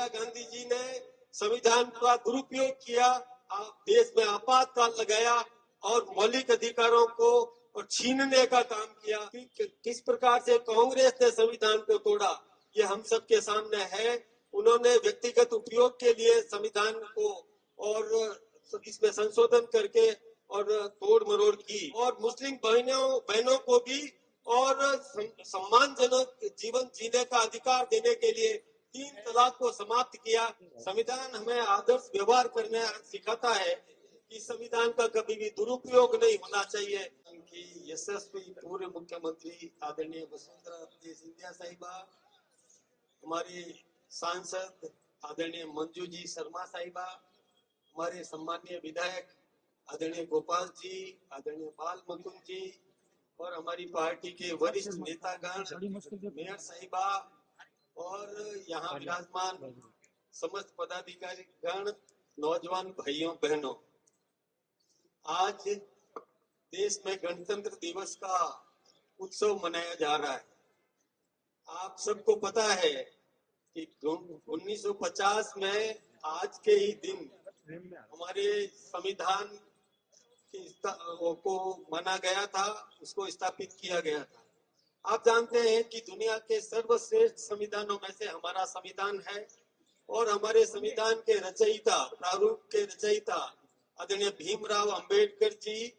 इंदिरा गांधी जी ने संविधान का दुरुपयोग किया, देश में आपातकाल लगाया और मौलिक अधिकारों को और छीनने का काम किया। किस प्रकार से कांग्रेस ने संविधान को तोड़ा, ये हम सब के सामने है। उन्होंने व्यक्तिगत उपयोग के लिए संविधान को और इसमें संशोधन करके और तोड़ मरोड़ की और मुस्लिम बहनों को भी और सम्मानजनक जीवन जीने का अधिकार देने के लिए 3 तलाक को समाप्त किया। संविधान हमें आदर्श व्यवहार करने सिखाता है कि संविधान का कभी भी दुरुपयोग नहीं होना चाहिए। कि यशस्वी पूर्व मुख्यमंत्री आदरणीय वसुंधरा सिंधिया साहिबा, हमारी सांसद आदरणीय मंजू जी शर्मा साहिबा, हमारे सम्मानीय विधायक आदरणीय गोपाल जी, आदरणीय बाल मुकुंद जी और हमारी पार्टी के वरिष्ठ नेतागण, मेयर साहिबा और यहाँ विराजमान समस्त पदाधिकारी गण, नौजवान भाइयों बहनों, आज देश में गणतंत्र दिवस का उत्सव मनाया जा रहा है। आप सबको पता है कि 1950 में आज के ही दिन हमारे संविधान को माना गया था, उसको स्थापित किया गया था। आप जानते हैं कि दुनिया के सर्वश्रेष्ठ संविधानों में से हमारा संविधान है और हमारे संविधान के रचयिता, प्रारूप के रचयिता आदरणीय भीमराव अंबेडकर जी,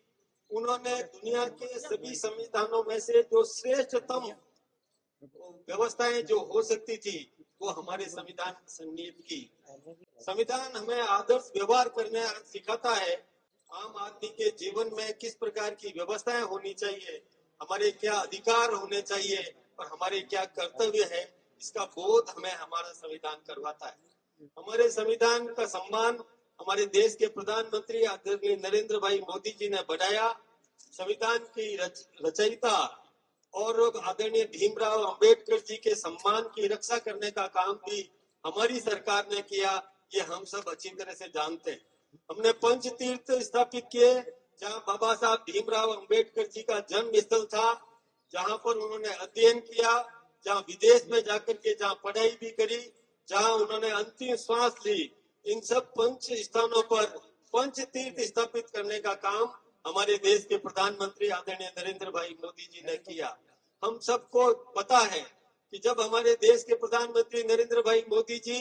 उन्होंने दुनिया के सभी संविधानों में से जो श्रेष्ठतम व्यवस्थाएं जो हो सकती थी वो हमारे संविधान संनिहित की। संविधान हमें आदर्श व्यवहार करने सिखाता है। आम आदमी के जीवन में किस प्रकार की व्यवस्थाएं होनी चाहिए, हमारे क्या अधिकार होने चाहिए और हमारे क्या कर्तव्य है, इसका बोध हमें हमारा संविधान करवाता है। हमारे संविधान का सम्मान हमारे देश के प्रधानमंत्री आदरणीय नरेंद्र भाई मोदी जी ने बढ़ाया। संविधान की रचयिता और आदरणीय भीमराव अंबेडकर जी के सम्मान की रक्षा करने का काम भी हमारी सरकार ने किया, ये हम सब अच्छी तरह से जानते हैं। हमने पंच तीर्थ स्थापित किए, जहाँ बाबा साहब भीमराव अंबेडकर जी का जन्म स्थल था, जहाँ पर उन्होंने अध्ययन किया, जहाँ विदेश में जाकर के जहाँ पढ़ाई भी करी, जहाँ उन्होंने अंतिम श्वास ली, इन सब पंच स्थानों पर पंच तीर्थ स्थापित करने का काम हमारे देश के प्रधानमंत्री आदरणीय नरेंद्र भाई मोदी जी ने किया। हम सबको पता है कि जब हमारे देश के प्रधानमंत्री नरेंद्र भाई मोदी जी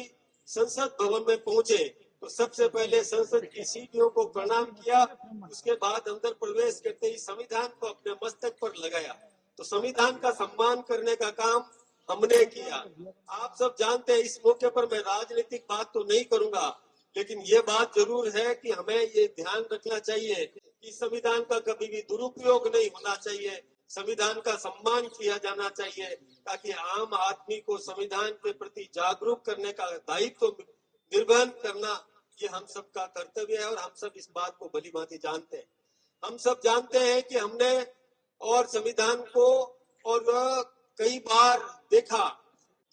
संसद भवन में पहुंचे तो सबसे पहले संसद की सीढ़ियों को प्रणाम किया, उसके बाद अंदर प्रवेश करते ही संविधान को अपने मस्तक पर लगाया। तो संविधान का सम्मान करने का काम हमने किया। आप सब जानते हैं, इस मौके पर मैं राजनीतिक बात तो नहीं करूंगा, लेकिन ये बात जरूर है कि हमें ये ध्यान रखना चाहिए कि संविधान का कभी भी दुरुपयोग नहीं होना चाहिए, संविधान का सम्मान किया जाना चाहिए, ताकि आम आदमी को संविधान के प्रति जागरूक करने का दायित्व निर्वहन करना ये हम सब का कर्तव्य है और हम सब इस बात को भली भांति जानते हैं। हम सब जानते हैं कि हमने और संविधान को और कई बार देखा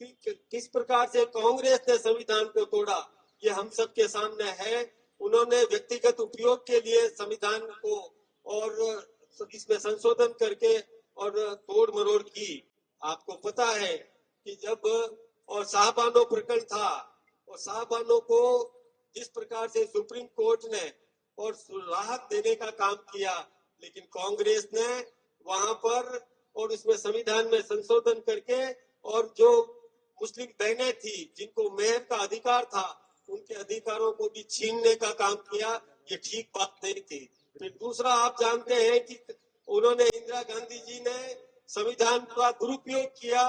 कि किस प्रकार से कांग्रेस ने संविधान को तोड़ा, ये हम सब के सामने है। उन्होंने व्यक्तिगत उपयोग के लिए संविधान को और इसमें संशोधन करके और तोड़ मरोड़ की। आपको पता है कि जब और साहबानो प्रकरण था और साहबानों को जिस प्रकार से सुप्रीम कोर्ट ने और राहत देने का काम किया, लेकिन कांग्रेस ने वहां पर और उसमें संविधान में संशोधन करके और जो मुस्लिम बहनें थी जिनको मेयर का अधिकार था, उनके अधिकारों को भी छीनने का काम किया। ये ठीक बात नहीं थी। फिर दूसरा, आप जानते हैं कि उन्होंने इंदिरा गांधी जी ने संविधान का दुरुपयोग किया,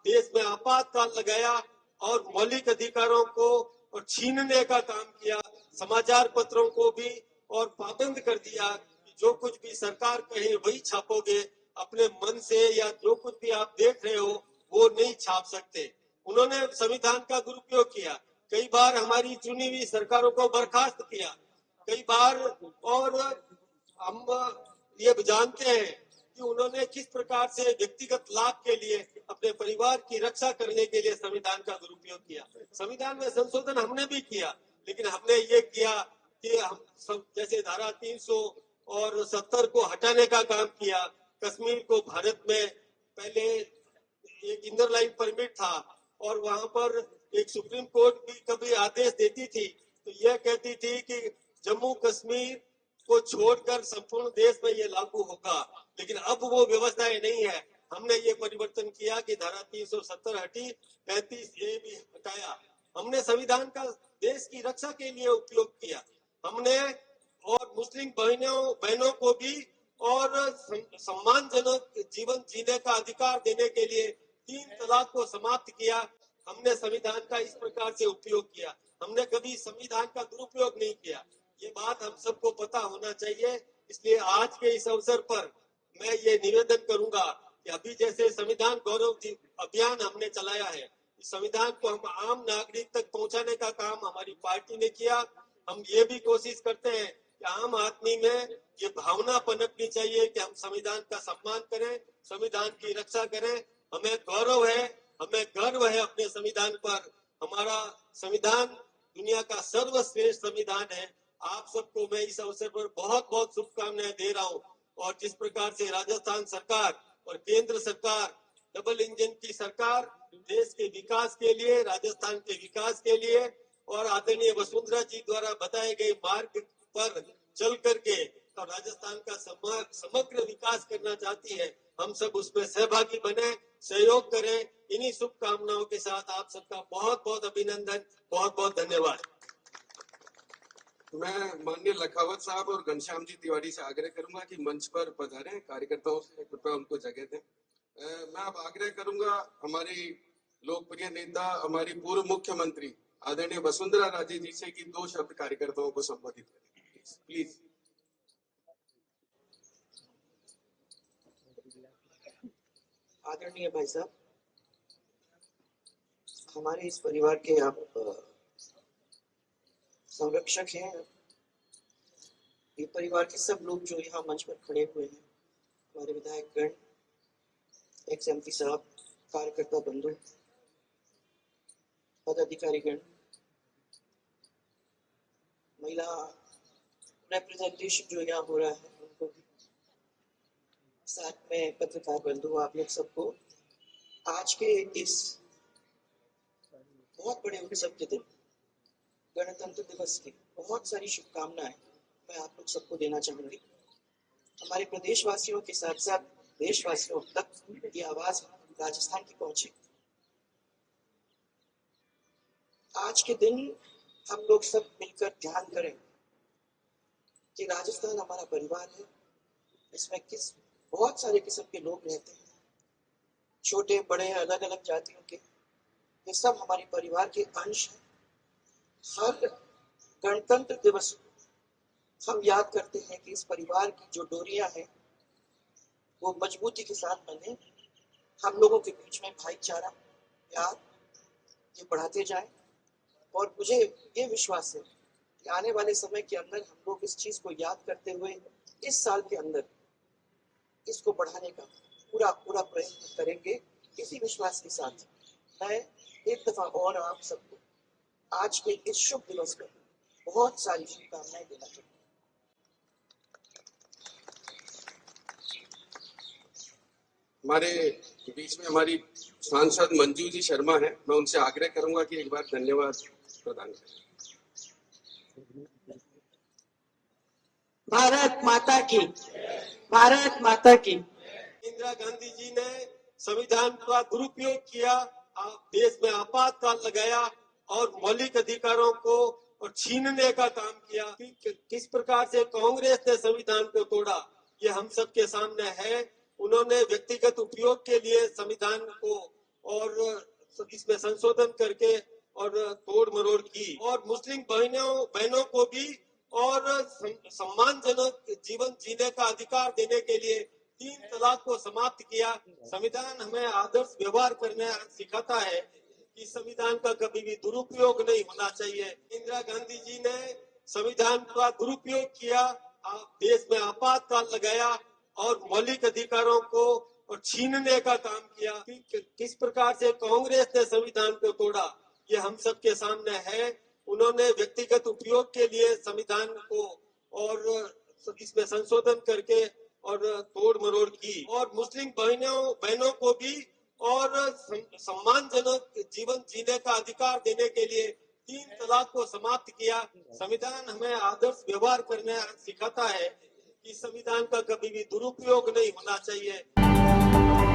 देश में आपातकाल लगाया और मौलिक अधिकारों को और छीनने का काम किया। समाचार पत्रों को भी और पाबंद कर दिया कि जो कुछ भी सरकार कहे वही छापोगे, अपने मन से या जो कुछ भी आप देख रहे हो वो नहीं छाप सकते। उन्होंने संविधान का दुरुपयोग किया, कई बार हमारी चुनी हुई सरकारों को बर्खास्त किया, कई बार, और हम ये जानते हैं कि उन्होंने किस प्रकार से व्यक्तिगत लाभ के लिए अपने परिवार की रक्षा करने के लिए संविधान का दुरुपयोग किया। संविधान में संशोधन हमने भी किया, लेकिन हमने ये किया कि हम सब जैसे धारा 370 को हटाने का काम किया। कश्मीर को भारत में पहले एक इनर लाइन परमिट था और वहां पर एक सुप्रीम कोर्ट भी कभी आदेश देती थी तो यह कहती थी कि जम्मू कश्मीर को छोड़कर संपूर्ण देश में ये लागू होगा, लेकिन अब वो व्यवस्थाएं नहीं है। हमने ये परिवर्तन किया कि धारा 370 हटी, 35A भी हटाया। हमने संविधान का देश की रक्षा के लिए उपयोग किया। हमने और मुस्लिम बहनों को भी और सम्मानजनक जीवन जीने का अधिकार देने के लिए 3 तलाक को समाप्त किया। हमने संविधान का इस प्रकार से उपयोग किया, हमने कभी संविधान का दुरुपयोग नहीं किया। ये बात हम सबको पता होना चाहिए। इसलिए आज के इस अवसर पर मैं ये निवेदन करूंगा कि अभी जैसे संविधान गौरव अभियान हमने चलाया है, इस संविधान को हम आम नागरिक तक पहुंचाने का काम हमारी पार्टी ने किया। हम ये भी कोशिश करते हैं कि आम आदमी में ये भावना पनपनी चाहिए कि हम संविधान का सम्मान करें, संविधान की रक्षा करें। हमें गौरव है, हमें गर्व है अपने संविधान पर। हमारा संविधान दुनिया का सर्वश्रेष्ठ संविधान है। आप सबको मैं इस अवसर पर बहुत बहुत शुभकामनाएं दे रहा हूं। और जिस प्रकार से राजस्थान सरकार और केंद्र सरकार डबल इंजन की सरकार देश के विकास के लिए, राजस्थान के विकास के लिए और आदरणीय वसुंधरा जी द्वारा बताए गए मार्ग पर चल करके तो राजस्थान का समग्र विकास करना चाहती है। हम सब उसमें सहभागी बने, सहयोग करें। इन्हीं शुभकामनाओं के साथ आप सबका बहुत बहुत अभिनंदन, बहुत बहुत धन्यवाद। मैं माननीय लखावत साहब और घनश्याम जी तिवारी से आग्रह करूंगा कि मंच पर पधारें। कार्यकर्ताओं से कृपया उनको जगह दें। मैं अब आग्रह करूंगा हमारी लोकप्रिय नेता, हमारी पूर्व मुख्यमंत्री आदरणीय वसुंधरा राजे जी से कि 2 शब्द कार्यकर्ताओं को संबोधित करें। प्लीज। आदरणीय भाई साहब, हमारे इस परिवार के आप संरक्षक हैं। ये परिवार के सब लोग जो यहाँ मंच पर खड़े हुए हैं, हमारे विधायक गण, एक्स एमपी साहब, कार्यकर्ता बंधु, पदाधिकारी गण, महिला रिप्रेजेंटेशन जो यहाँ हो रहा है उनको भी, साथ में पत्रकार बंधु, आप लोग सबको आज के इस बहुत बड़े उत्सव के दिन, गणतंत्र दिवस की बहुत सारी शुभकामनाएं मैं आप लोग सबको देना चाहूंगी। हमारे प्रदेशवासियों के साथ साथ देशवासियों तक ये आवाज राजस्थान की पहुंची। आज के दिन हम लोग सब मिलकर ध्यान करें कि राजस्थान हमारा परिवार है। इसमें बहुत सारे किस्म के लोग रहते हैं, छोटे बड़े अलग अलग जातियों के। ये सब हमारे परिवार के अंश हैं। हर गणतंत्र दिवस हम याद करते हैं कि इस परिवार की जो डोरियां हैं वो मजबूती के साथ बने। हम लोगों के बीच में भाईचारा, प्यार ये बढ़ाते जाएं। और मुझे ये विश्वास है कि आने वाले समय के अंदर हम लोग इस चीज को याद करते हुए इस साल के अंदर इसको बढ़ाने का पूरा प्रयत्न करेंगे। इसी विश्वास के साथ मैं एक दफा और आप सबको आज के इस शुभ दिवस पर बहुत सारी शुभकामनाएं देना चाहूंगा। हमारे बीच में हमारी सांसद मंजू जी शर्मा है, मैं उनसे आग्रह करूंगा कि एक बार धन्यवाद प्रदान करें। भारत माता की, भारत माता की। इंदिरा गांधी जी ने संविधान का दुरुपयोग किया, देश में आपातकाल लगाया और मौलिक अधिकारों को और छीनने का काम किया। किस प्रकार से कांग्रेस ने संविधान को तोड़ा ये हम सबके सामने है। उन्होंने व्यक्तिगत उपयोग के लिए संविधान को और इसमें संशोधन करके और तोड़ मरोड़ की और मुस्लिम बहनों को भी और सम्मानजनक जीवन जीने का अधिकार देने के लिए 3 तलाक को समाप्त किया। संविधान हमें आदर्श व्यवहार करना सिखाता है कि संविधान का कभी भी दुरुपयोग नहीं होना चाहिए। इंदिरा गांधी जी ने संविधान का दुरुपयोग किया, देश में आपातकाल लगाया और मौलिक अधिकारों को और छीनने का काम किया। किस प्रकार से कांग्रेस ने संविधान को तोड़ा ये हम सबके सामने है। उन्होंने व्यक्तिगत उपयोग के लिए संविधान को और इसमें संशोधन करके और तोड़ मरोड़ की और मुस्लिम बहनों को भी और सम्मानजनक जीवन जीने का अधिकार देने के लिए 3 तलाक को समाप्त किया। संविधान हमें आदर्श व्यवहार करना सिखाता है कि संविधान का कभी भी दुरुपयोग नहीं होना चाहिए।